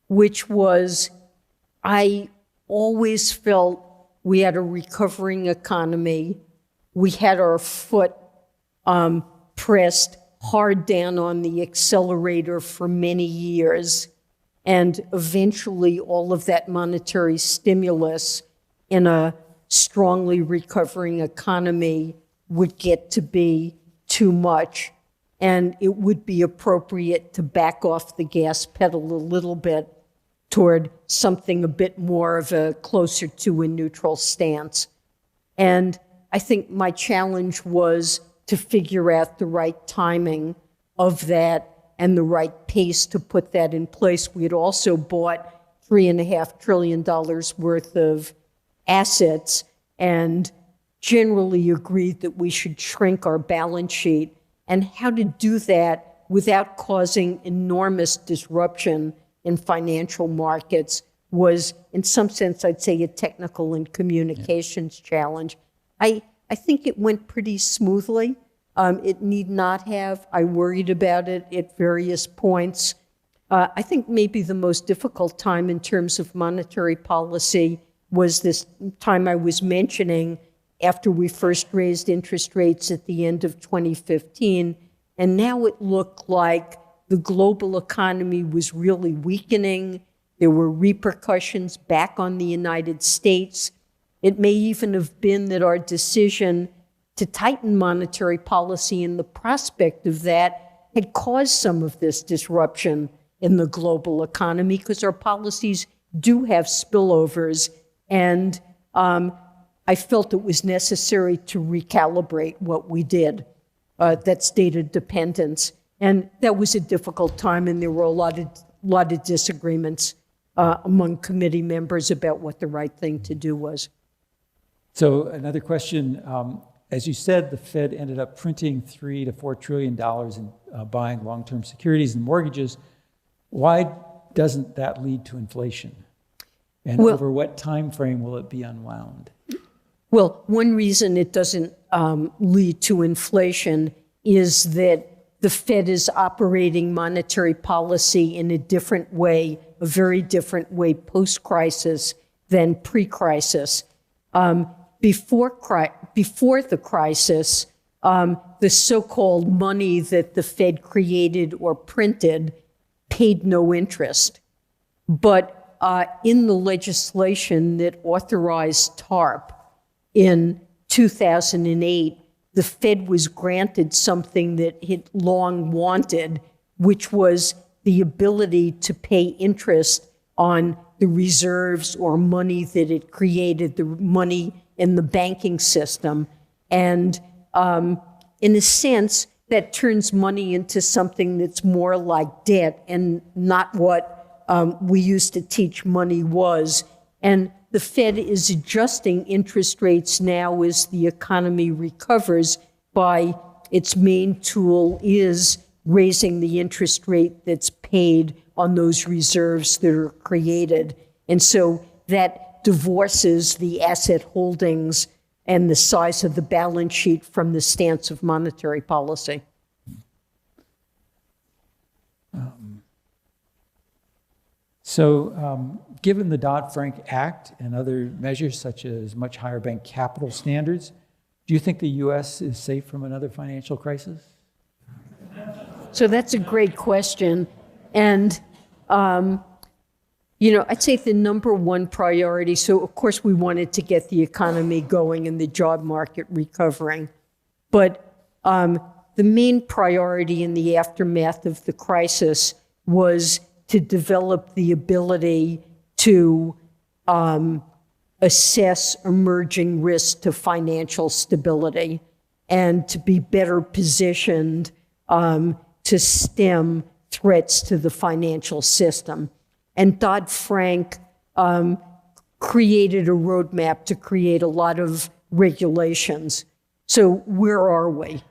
which was I always felt we had a recovering economy. We had our foot pressed hard down on the accelerator for many years. And eventually all of that monetary stimulus in a strongly recovering economy would get to be too much. And it would be appropriate to back off the gas pedal a little bit toward something a bit more of a closer to a neutral stance. And I think my challenge was to figure out the right timing of that and the right pace to put that in place. We had also bought $3.5 trillion worth of assets and generally agreed that we should shrink our balance sheet, and how to do that without causing enormous disruption in financial markets was, in some sense, I'd say a technical and communications challenge. I think it went pretty smoothly. It need not have. I worried about it at various points. I think maybe the most difficult time in terms of monetary policy was this time I was mentioning after we first raised interest rates at the end of 2015. And now it looked like the global economy was really weakening. There were repercussions back on the United States. It may even have been that our decision to tighten monetary policy and the prospect of that had caused some of this disruption in the global economy, because our policies do have spillovers. And I felt it was necessary to recalibrate what we did. That's data dependence. And that was a difficult time, and there were a lot of disagreements among committee members about what the right thing to do was. So another question. As you said, the Fed ended up printing $3 to $4 trillion in buying long-term securities and mortgages. Why doesn't that lead to inflation? And over what time frame will it be unwound? Well, one reason it doesn't lead to inflation is that the Fed is operating monetary policy in a different way, a very different way post-crisis than pre-crisis. Before the crisis, the so-called money that the Fed created or printed paid no interest. But in the legislation that authorized TARP in 2008, the Fed was granted something that it long wanted, which was the ability to pay interest on the reserves or money that it created, the money in the banking system. And in a sense, that turns money into something that's more like debt and not what we used to teach money was. And the Fed is adjusting interest rates now as the economy recovers by its main tool is raising the interest rate that's paid on those reserves that are created. And so that divorces the asset holdings and the size of the balance sheet from the stance of monetary policy. Given the Dodd-Frank Act and other measures such as much higher bank capital standards, do you think the U.S. is safe from another financial crisis? So that's a great question. And, I'd say the number one priority, so of course we wanted to get the economy going and the job market recovering. But the main priority in the aftermath of the crisis was to develop the ability to assess emerging risks to financial stability and to be better positioned to stem threats to the financial system. And Dodd-Frank created a roadmap to create a lot of regulations. So where are we?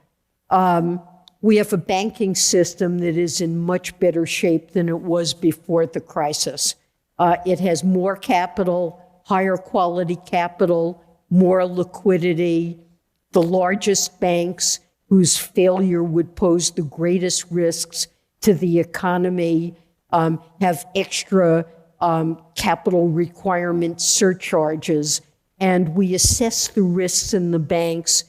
We have a banking system that is in much better shape than it was before the crisis. It has more capital, higher quality capital, more liquidity. The largest banks whose failure would pose the greatest risks to the economy have extra capital requirement surcharges. And we assess the risks in the banks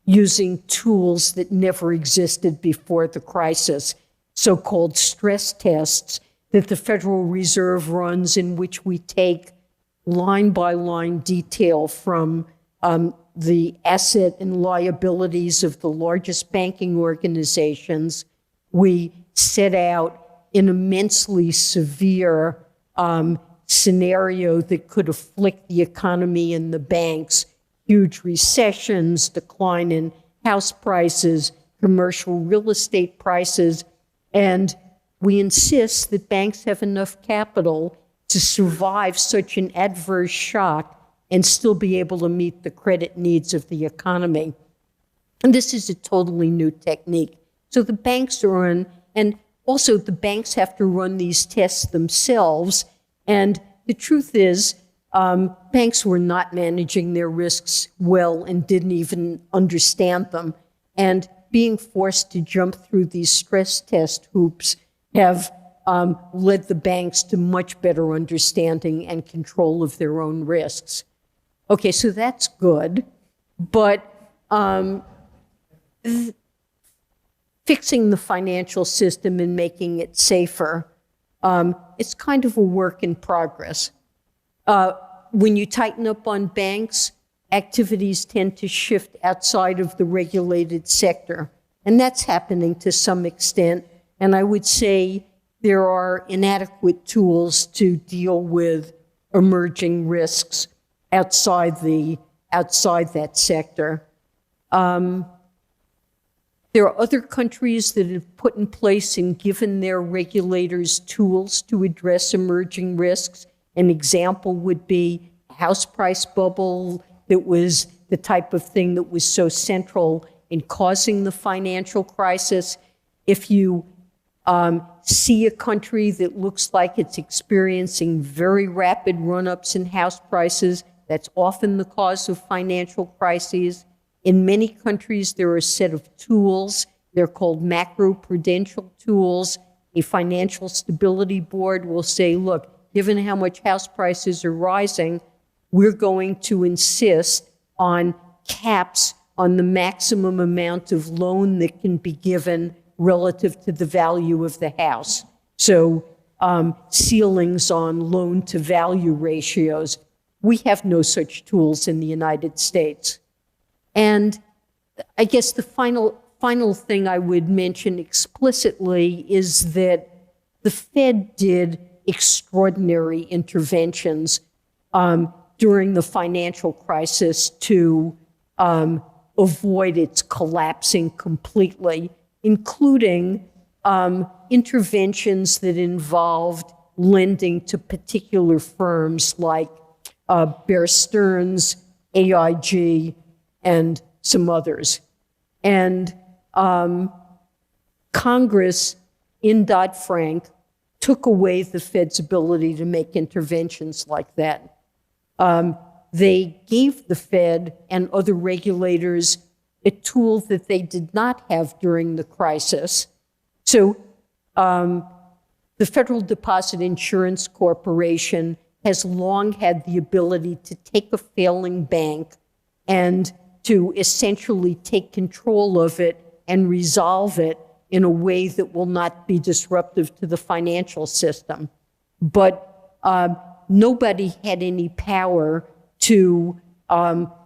using tools that never existed before the crisis, so-called stress tests that the Federal Reserve runs, in which we take line-by-line detail from the asset and liabilities of the largest banking organizations. We set out an immensely severe scenario that could afflict the economy and the banks: huge recessions, decline in house prices, commercial real estate prices. And we insist that banks have enough capital to survive such an adverse shock and still be able to meet the credit needs of the economy. And this is a totally new technique. So the banks are on, and also the banks have to run these tests themselves. And the truth is, banks were not managing their risks well and didn't even understand them. And being forced to jump through these stress test hoops have led the banks to much better understanding and control of their own risks. Okay, so that's good, but fixing the financial system and making it safer, it's kind of a work in progress. When you tighten up on banks, activities tend to shift outside of the regulated sector, and that's happening to some extent. And I would say there are inadequate tools to deal with emerging risks outside that sector. There are other countries that have put in place and given their regulators tools to address emerging risks. An example would be a house price bubble that was the type of thing that was so central in causing the financial crisis. If you see a country that looks like it's experiencing very rapid run-ups in house prices, that's often the cause of financial crises. In many countries, there are a set of tools. They're called macroprudential tools. A financial stability board will say, look, given how much house prices are rising, we're going to insist on caps on the maximum amount of loan that can be given relative to the value of the house. So ceilings on loan-to-value ratios. We have no such tools in the United States. And I guess the final thing I would mention explicitly is that the Fed did extraordinary interventions during the financial crisis to avoid its collapsing completely, including interventions that involved lending to particular firms like Bear Stearns, AIG, and some others. And Congress, in Dodd-Frank, took away the Fed's ability to make interventions like that. They gave the Fed and other regulators a tool that they did not have during the crisis. So the Federal Deposit Insurance Corporation has long had the ability to take a failing bank and to essentially take control of it and resolve it in a way that will not be disruptive to the financial system. But nobody had any power to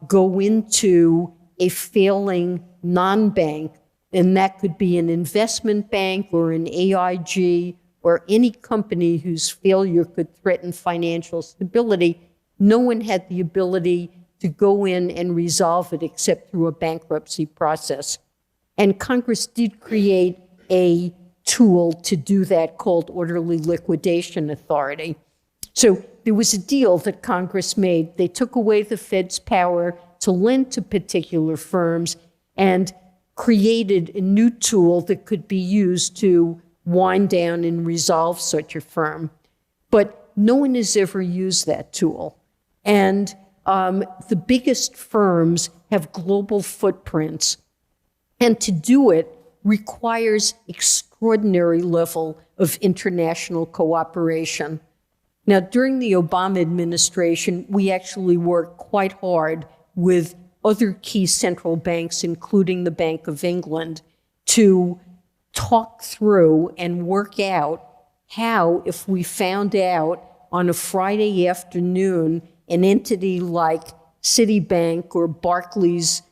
go into a failing non-bank, and that could be an investment bank or an AIG or any company whose failure could threaten financial stability. No one had the ability to go in and resolve it except through a bankruptcy process. And Congress did create a tool to do that called Orderly Liquidation Authority. So there was a deal that Congress made. They took away the Fed's power to lend to particular firms and created a new tool that could be used to wind down and resolve such a firm. But no one has ever used that tool. And the biggest firms have global footprints. And to do it requires extraordinary level of international cooperation. Now, during the Obama administration, we actually worked quite hard with other key central banks, including the Bank of England, to talk through and work out how, if we found out on a Friday afternoon an entity like Citibank or Barclays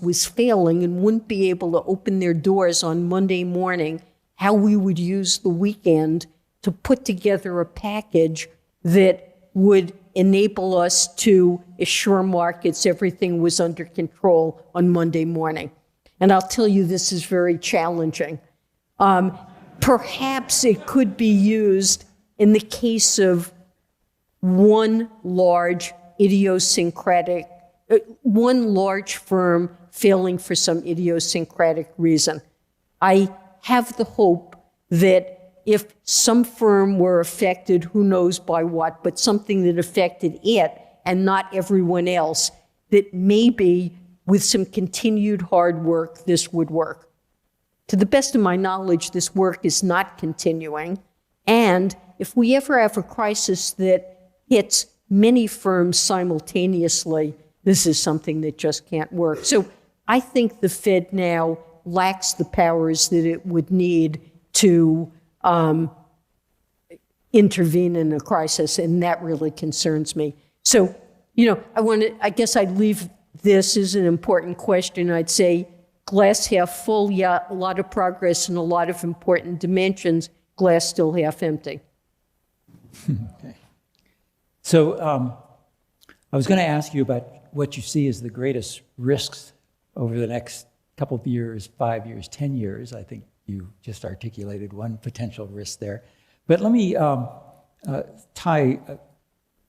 was failing and wouldn't be able to open their doors on Monday morning, how we would use the weekend to put together a package that would enable us to assure markets everything was under control on Monday morning. And I'll tell you, this is very challenging. Perhaps it could be used in the case of one large firm failing for some idiosyncratic reason. I have the hope that if some firm were affected, who knows by what, but something that affected it and not everyone else, that maybe with some continued hard work, this would work. To the best of my knowledge, this work is not continuing. And if we ever have a crisis that hits many firms simultaneously, this is something that just can't work. So I think the Fed now lacks the powers that it would need to intervene in a crisis, and that really concerns me. So, I guess I'd leave this as an important question. I'd say glass half full, yeah, a lot of progress and a lot of important dimensions, glass still half empty. Okay. So I was going to ask you about what you see as the greatest risks over the next couple of years, 5 years, 10 years. I think you just articulated one potential risk there. But let me tie a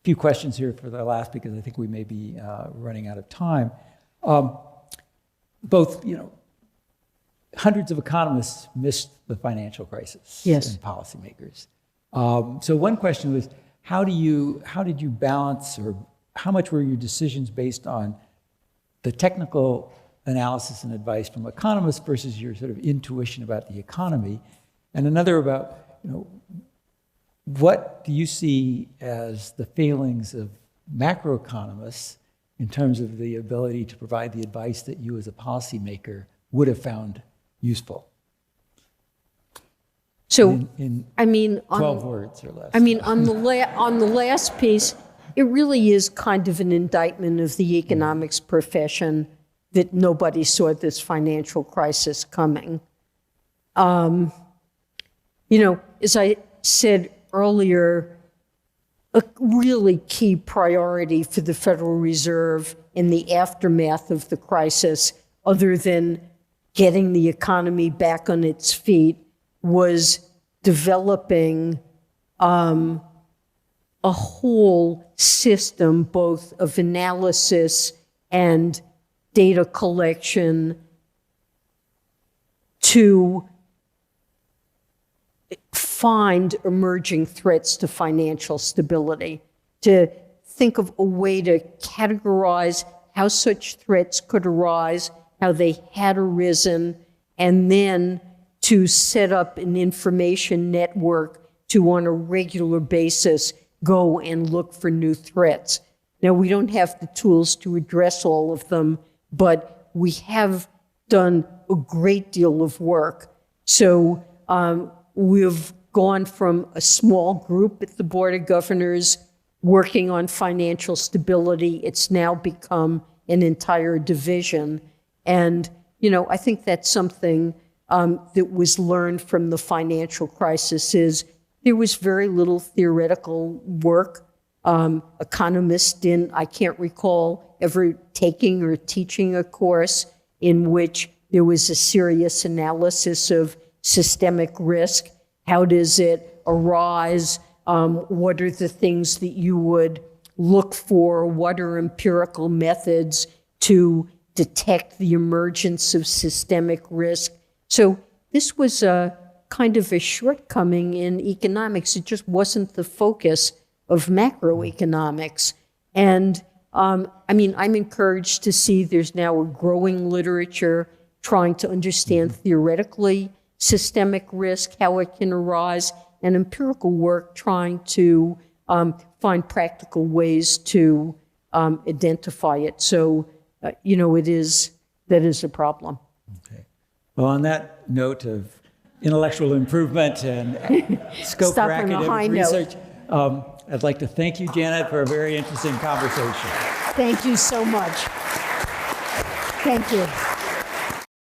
few questions here for the last, because I think we may be running out of time. Both, hundreds of economists missed the financial crisis. Yes. And policymakers. So one question was, how did you balance, or how much were your decisions based on the technical analysis and advice from economists versus your sort of intuition about the economy? And another about, what do you see as the failings of macroeconomists in terms of the ability to provide the advice that you as a policymaker would have found useful? So, in 12 words or less. On the last piece, it really is kind of an indictment of the economics profession. that nobody saw this financial crisis coming. As I said earlier, a really key priority for the Federal Reserve in the aftermath of the crisis, other than getting the economy back on its feet, was developing a whole system, both of analysis and data collection, to find emerging threats to financial stability, to think of a way to categorize how such threats could arise, how they had arisen, and then to set up an information network to, on a regular basis, go and look for new threats. Now, we don't have the tools to address all of them, but we have done a great deal of work. So we've gone from a small group at the Board of Governors working on financial stability. It's now become an entire division. And, I think that's something that was learned from the financial crisis is there was very little theoretical work. Economists I can't recall ever taking or teaching a course in which there was a serious analysis of systemic risk. How does it arise? What are the things that you would look for? What are empirical methods to detect the emergence of systemic risk? So this was a kind of a shortcoming in economics. It just wasn't the focus of macroeconomics. And I'm encouraged to see there's now a growing literature trying to understand theoretically systemic risk, how it can arise, and empirical work trying to find practical ways to identify it. So, that is a problem. Okay. Well, on that note of intellectual improvement and scope for academic research, I'd like to thank you, Janet, for a very interesting conversation. Thank you so much. Thank you.